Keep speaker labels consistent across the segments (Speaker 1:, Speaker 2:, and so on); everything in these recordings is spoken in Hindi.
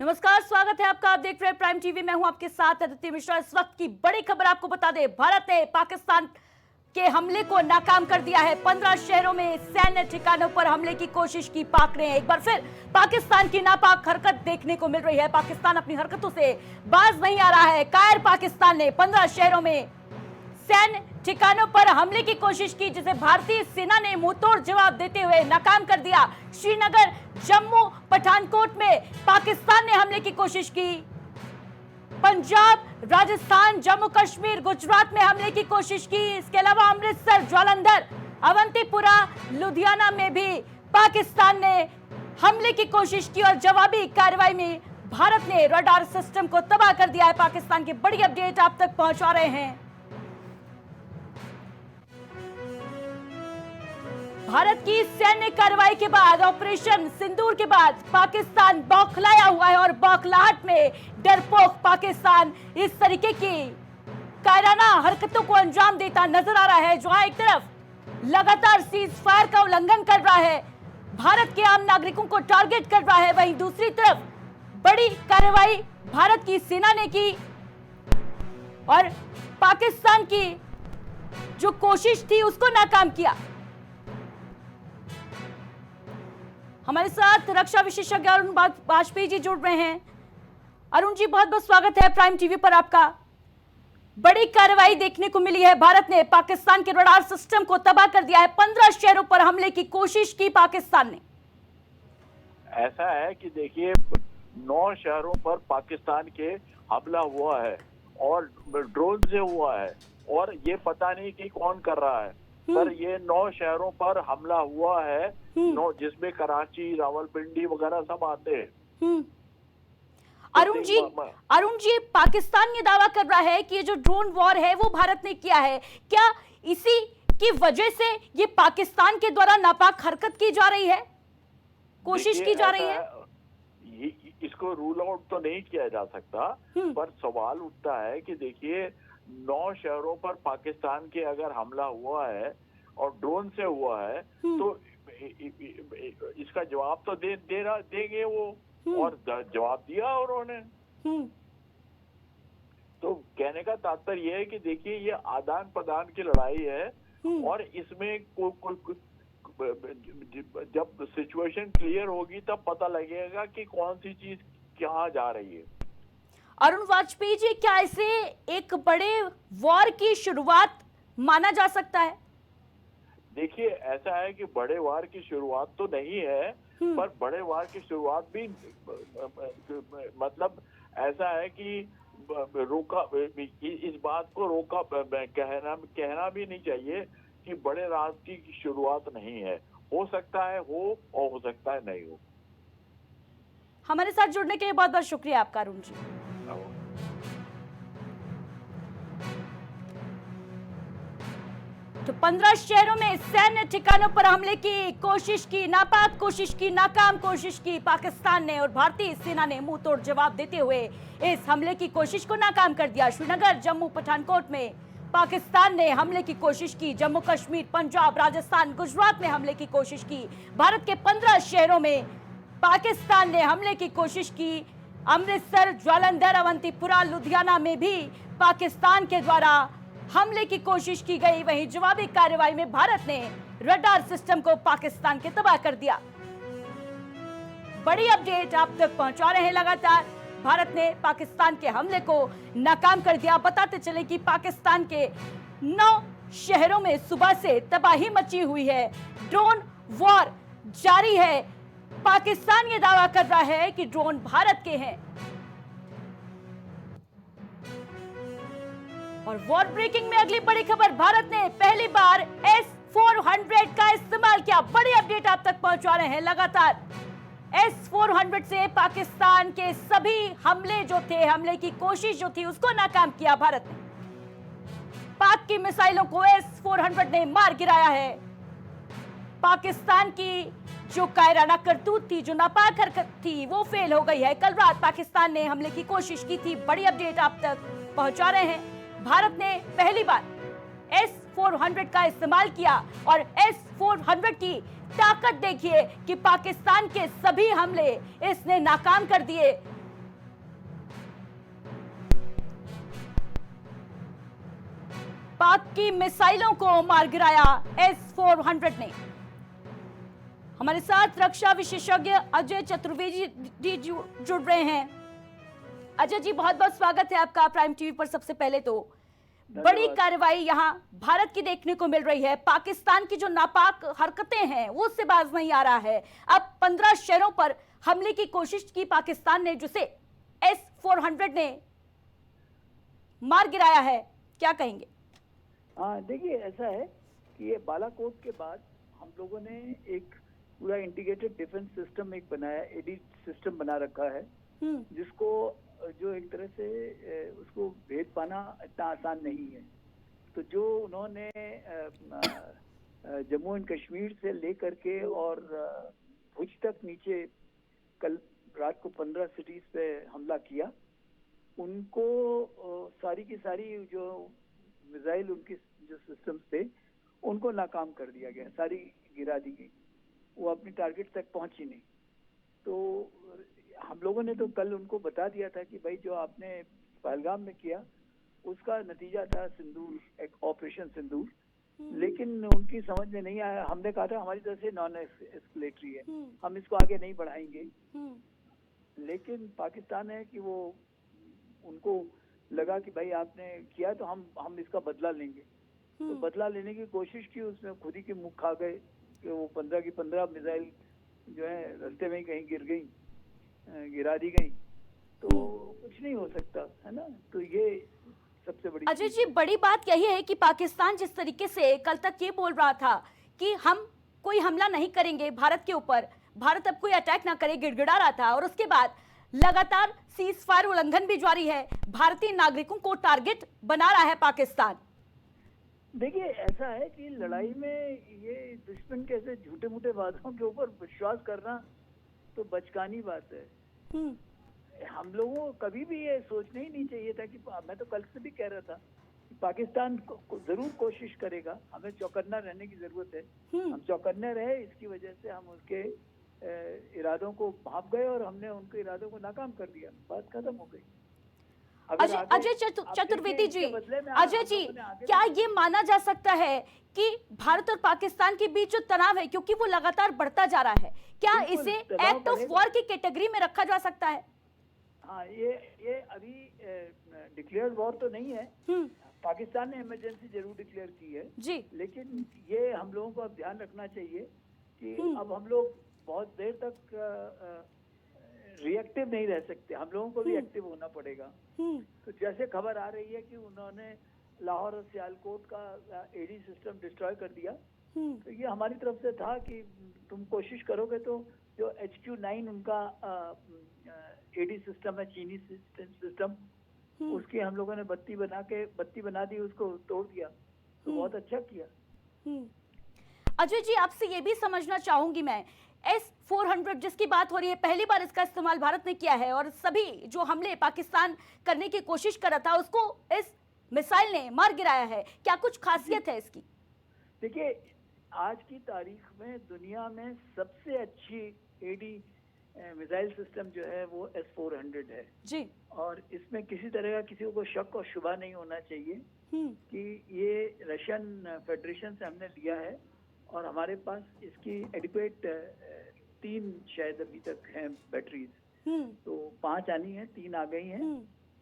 Speaker 1: नमस्कार, स्वागत है आपका। आप देख रहे हैं प्राइम टीवी। मैं हूं आपके साथ अदिति मिश्रा। इस वक्त की बड़ी खबर आपको बता दें, भारत ने पाकिस्तान के हमले को नाकाम कर दिया है। 15 शहरों में सैन्य ठिकानों पर हमले की कोशिश की पाक ने। एक बार फिर पाकिस्तान की नापाक हरकत देखने को मिल रही है। पाकिस्तान अपनी हरकतों से बाज नहीं आ रहा है। कायर पाकिस्तान ने 15 शहरों में सैन्य ठिकानों पर हमले की कोशिश की, जिसे भारतीय सेना ने मुंहतोड़ जवाब देते हुए नाकाम कर दिया। श्रीनगर, जम्मू, पठानकोट में पाकिस्तान ने हमले की कोशिश की। पंजाब, राजस्थान, जम्मू कश्मीर, गुजरात में हमले की कोशिश की। इसके अलावा अमृतसर, जालंधर, अवंतीपुरा, लुधियाना में भी पाकिस्तान ने हमले की कोशिश की और जवाबी कार्रवाई में भारत ने रडार सिस्टम को तबाह कर दिया है। पाकिस्तान की बड़ी अपडेट आप तक पहुंचा रहे हैं। भारत की सैन्य कार्रवाई के बाद, ऑपरेशन सिंदूर के बाद पाकिस्तान बौखलाया हुआ है और बौखलाहट में डरपोक पाकिस्तान इस तरीके की कायराना हरकतों को अंजाम देता नजर आ रहा है। जहां एक तरफ लगातार सीज फायर का उल्लंघन कर रहा है, भारत के आम नागरिकों को टारगेट कर रहा है, वहीं दूसरी तरफ बड़ी कार्रवाई भारत की सेना ने की और पाकिस्तान की जो कोशिश थी उसको नाकाम किया। हमारे साथ रक्षा विशेषज्ञ अरुण वाजपेयी जी जुड़ रहे हैं। अरुण जी, बहुत बहुत स्वागत है प्राइम टीवी पर आपका। बड़ी कार्रवाई देखने को मिली है। भारत ने पाकिस्तान के रडार सिस्टम को तबाह कर दिया है। 15 शहरों पर हमले की कोशिश की पाकिस्तान ने।
Speaker 2: ऐसा है कि देखिए, 9 शहरों पर पाकिस्तान के हमला हुआ है और ड्रोन से हुआ है और ये पता नहीं कि कौन कर रहा है, पर ये 9 शहरों पर हमला हुआ है, 9 जिसमें कराची, रावलपिंडी वगैरह सब आते हैं।
Speaker 1: अरुण जी, पाकिस्तान ये दावा कर रहा है कि ये जो ड्रोन वॉर है वो भारत ने किया है। क्या इसी की वजह से ये पाकिस्तान के द्वारा नापाक हरकत की जा रही है, कोशिश की जा रही है?
Speaker 2: इसको रूल आउट तो नहीं किया जा सकता, पर सवाल उठता है कि देखिए, 9 शहरों पर पाकिस्तान के अगर हमला हुआ है और ड्रोन से हुआ है तो इसका जवाब तो देंगे वो, और जवाब दिया उन्होंने। तो कहने का तात्पर्य यह है कि देखिए, ये आदान प्रदान की लड़ाई है और इसमें जब सिचुएशन क्लियर होगी तब पता लगेगा कि कौन सी चीज कहाँ जा रही है।
Speaker 1: अरुण वाजपेयी जी, क्या इसे एक बड़े वॉर की शुरुआत माना जा सकता है?
Speaker 2: देखिए, ऐसा है कि बड़े वार की शुरुआत तो नहीं है, पर बड़े वार की शुरुआत भी मतलब ऐसा है कि रोका, इस बात को रोका कहना भी नहीं चाहिए कि बड़े राज की शुरुआत नहीं है। हो सकता है हो और हो सकता है नहीं हो।
Speaker 1: हमारे साथ जुड़ने के लिए बहुत बहुत शुक्रिया आपका अरुण जी। तो 15 शहरों में सैन्य ठिकानों पर हमले की कोशिश की, नापाक कोशिश की, नाकाम कोशिश की पाकिस्तान ने और भारतीय सेना ने मुंह तोड़ जवाब देते हुए इस हमले की कोशिश को नाकाम कर दिया। श्रीनगर, जम्मू, पठानकोट में पाकिस्तान ने हमले की कोशिश की। जम्मू कश्मीर, पंजाब, राजस्थान, गुजरात में हमले की कोशिश की। भारत के 15 शहरों में पाकिस्तान ने हमले की कोशिश की। अमृतसर, जालंधर, अवंतीपुरा, लुधियाना में भी पाकिस्तान के द्वारा हमले की कोशिश की गई। वहीं जवाबी कार्रवाई में भारत ने रडार सिस्टम को पाकिस्तान के तबाह कर दिया। बड़ी अपडेट आप तक पहुंचा रहे हैं लगातार। भारत ने पाकिस्तान के हमले को नाकाम कर दिया। बताते चले कि पाकिस्तान के 9 शहरों में सुबह से तबाही मची हुई है। ड्रोन वॉर जारी है। पाकिस्तान ये दावा कर रहा है कि ड्रोन भारत के हैं। और वॉर ब्रेकिंग में अगली बड़ी खबर, भारत ने पहली बार S-400 का इस्तेमाल किया। बड़ी अपडेट आप तक पहुंचा रहे हैं लगातार। S-400 से पाकिस्तान के सभी हमले जो थे, हमले की कोशिश जो थी, उसको नाकाम किया भारत ने। पाक की मिसाइलों को S-400 ने मार गिराया है। पाकिस्तान की जो कायराना करतूत थी, जो नापाक हरकत थी, वो फेल हो गई है। कल रात पाकिस्तान ने हमले की कोशिश की थी। बड़ी अपडेट आप तक पहुंचा रहे हैं। भारत ने पहली बार S-400 का इस्तेमाल किया और S-400 की ताकत देखिए कि पाकिस्तान के सभी हमले इसने नाकाम कर दिए। पाक की मिसाइलों को मार गिराया S-400 ने। हमारे साथ रक्षा विशेषज्ञ अजय चतुर्वेदी जुड़ रहे हैं। अजय जी, बहुत बहुत स्वागत है आपका प्राइम टीवी पर। सबसे पहले तो बड़ी कार्रवाई यहां भारत की देखने को मिल रही है। पाकिस्तान की जो नापाक हरकतें हैं वो उससे बाज नहीं आ रहा है। अब 15 शहरों पर हमले की कोशिश की पाकिस्तान ने, जिसे S-400 ने मार गिराया है। क्या कहेंगे?
Speaker 3: हाँ, देखिए, ऐसा है कि ये बालाकोट के बाद हम लोगों ने एक पूरा इंटीग्रेटेड डिफेंस सिस्टम एक बनाया, एडी सिस्टम बना रखा है, जिसको जो एक तरह से उसको भेद पाना इतना आसान नहीं है। तो जो उन्होंने जम्मू एंड कश्मीर से लेकर के और भुज तक नीचे कल रात को 15 सिटीज पे हमला किया, उनको सारी की सारी जो मिसाइल उनकी जो सिस्टम्स थे उनको नाकाम कर दिया गया, सारी गिरा दी गई, वो अपनी टारगेट तक पहुंची नहीं। तो हम लोगों ने तो कल उनको बता दिया था कि भाई जो आपने पहलगाम में किया उसका नतीजा था सिंदूर, एक ऑपरेशन सिंदूर, लेकिन उनकी समझ में नहीं आया। हमने कहा था हमारी तरफ से नॉन एस्केलेटरी है, हम इसको आगे नहीं बढ़ाएंगे, लेकिन पाकिस्तान है कि वो उनको लगा कि भाई आपने किया तो हम इसका बदला लेंगे। तो बदला लेने की कोशिश की, उसमें खुद ही के मुंह खा गए कि वो 15 की 15 मिसाइल जो है रास्ते में ही कहीं गिर गई, गिरा दी गई। तो कुछ नहीं हो सकता है ना। तो ये सबसे बड़ी
Speaker 1: अजय जी, बड़ी बात यही है कि पाकिस्तान जिस तरीके से कल तक ये बोल रहा था कि हम कोई हमला नहीं करेंगे भारत के ऊपर, भारत अब कोई अटैक ना करे, गिड़गिड़ा रहा था, और उसके बाद लगातार सीज फायर उल्लंघन भी जारी है, भारतीय नागरिकों को टारगेट बना रहा है पाकिस्तान।
Speaker 3: देखिए, ऐसा है कि लड़ाई में ये दुश्मन के ऐसे झूठे मूठे वादों के ऊपर विश्वास करना तो बचकानी बात है। हम लोगों को कभी भी ये सोचना ही नहीं चाहिए था कि, मैं तो कल से भी कह रहा था कि पाकिस्तान को जरूर कोशिश करेगा, हमें चौकन्ना रहने की जरूरत है। हम चौकन्ने रहे, इसकी वजह से हम उसके इरादों को भाप गए और हमने उनके इरादों को नाकाम कर दिया, बात खत्म हो गई।
Speaker 1: अजय चतुर्वेदी जी, अजय जी, क्या ये माना जा सकता है कि भारत और पाकिस्तान के बीच जो तनाव है, क्योंकि वो लगातार बढ़ता जा रहा है, क्या इसे एक्ट ऑफ वॉर की कैटेगरी में रखा जा सकता है?
Speaker 3: हाँ, ये अभी डिक्लेयर्ड वॉर तो नहीं है। पाकिस्तान ने इमरजेंसी जरूर डिक्लेयर की है
Speaker 1: जी,
Speaker 3: लेकिन ये हम लोगों को अब ध्यान रखना चाहिए कि अब हम लोग बहुत देर तक रिएक्टिव नहीं रह सकते, हम लोगों को भी एक्टिव होना पड़ेगा। तो जैसे खबर आ रही है कि उन्होंने लाहौर और सियालकोट का एडी सिस्टम डिस्ट्रॉय कर दिया, तो ये हमारी तरफ से था कि तुम कोशिश करोगे तो जो HQ-9 उनका एडी सिस्टम है, चीनी सिस्टम, उसकी हम लोगों ने बत्ती बना दी, उसको तोड़ दिया। तो बहुत अच्छा किया।
Speaker 1: अजय जी, आपसे ये भी समझना चाहूंगी मैं, S-400 जिसकी बात हो रही है, पहली बार इसका इस्तेमाल भारत ने किया है और सभी जो हमले पाकिस्तान करने की कोशिश कर रहा था उसको इस मिसाइल ने मार गिराया है। क्या कुछ खासियत है इसकी?
Speaker 3: देखिए, आज की तारीख में दुनिया में सबसे अच्छी एडी मिसाइल सिस्टम जो है वो S-400 है
Speaker 1: जी, और
Speaker 3: इसमें किसी तरह का किसी को शक और शुबा नहीं होना चाहिए कि ये रशियन फेडरेशन से हमने लिया है और हमारे पास इसकी एडिक्वेट 3 शायद अभी तक हैं बैटरीज, तो 5 आनी है, 3 आ गई हैं,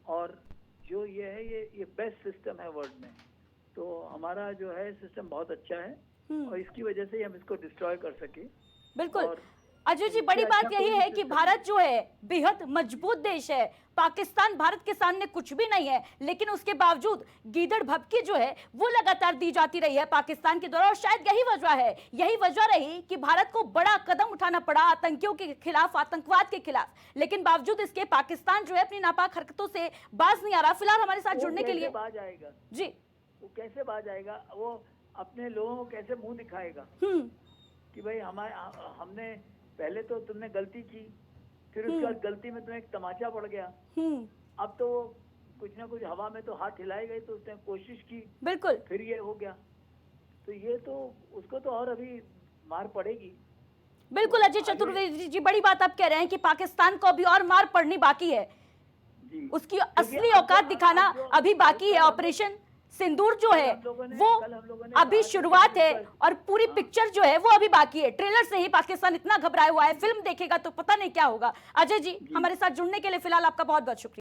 Speaker 3: और जो ये है ये बेस्ट सिस्टम है वर्ल्ड में। तो हमारा जो है सिस्टम बहुत अच्छा है और इसकी वजह से हम इसको डिस्ट्रॉय कर सके।
Speaker 1: बिल्कुल अजय जी, बड़ी बात यही है कि भारत जो है बेहद मजबूत देश है, पाकिस्तान भारत के सामने कुछ भी नहीं है, लेकिन उसके बावजूद गीदड़ भभकी जो है वो लगातार दी जाती रही है पाकिस्तान के द्वारा, और शायद यही वजह रही कि भारत को बड़ा कदम उठाना पड़ा आतंकियों के खिलाफ, आतंकवाद के खिलाफ। लेकिन बावजूद इसके पाकिस्तान जो है अपनी नापाक हरकतों से बाज नहीं आ रहा। फिलहाल हमारे साथ जुड़ने के लिए
Speaker 3: बाज आएगा
Speaker 1: जी,
Speaker 3: वो कैसे बाज आएगा? वो अपने लोगों को कैसे मुंह दिखाएगा कि भाई हमने पहले तो तुमने गलती की, फिर उसके बाद गलती में तुम्हें एक तमाचा पड़ गया, अब तो कुछ ना कुछ हवा में तो हाथ हिलाए गए, तो उसने कोशिश की,
Speaker 1: बिल्कुल,
Speaker 3: फिर ये हो गया। तो ये तो उसको तो और अभी मार पड़ेगी।
Speaker 1: बिल्कुल अजय चतुर्वेदी जी, बड़ी बात आप कह रहे हैं कि पाकिस्तान को अभी और मार पड़नी बाकी है जी। उसकी असली औकात दिखाना अभी बाकी है। ऑपरेशन सिंदूर जो है
Speaker 3: कल हम लोगों ने
Speaker 1: अभी
Speaker 3: कहा था
Speaker 1: शुरुआत
Speaker 3: कि
Speaker 1: है
Speaker 3: ऊपर-
Speaker 1: और पूरी पिक्चर जो है वो अभी बाकी है। ट्रेलर से ही पाकिस्तान इतना घबराया हुआ है, फिल्म देखेगा तो पता नहीं क्या होगा। अजय जी, हमारे साथ जुड़ने के लिए फिलहाल आपका बहुत बहुत शुक्रिया।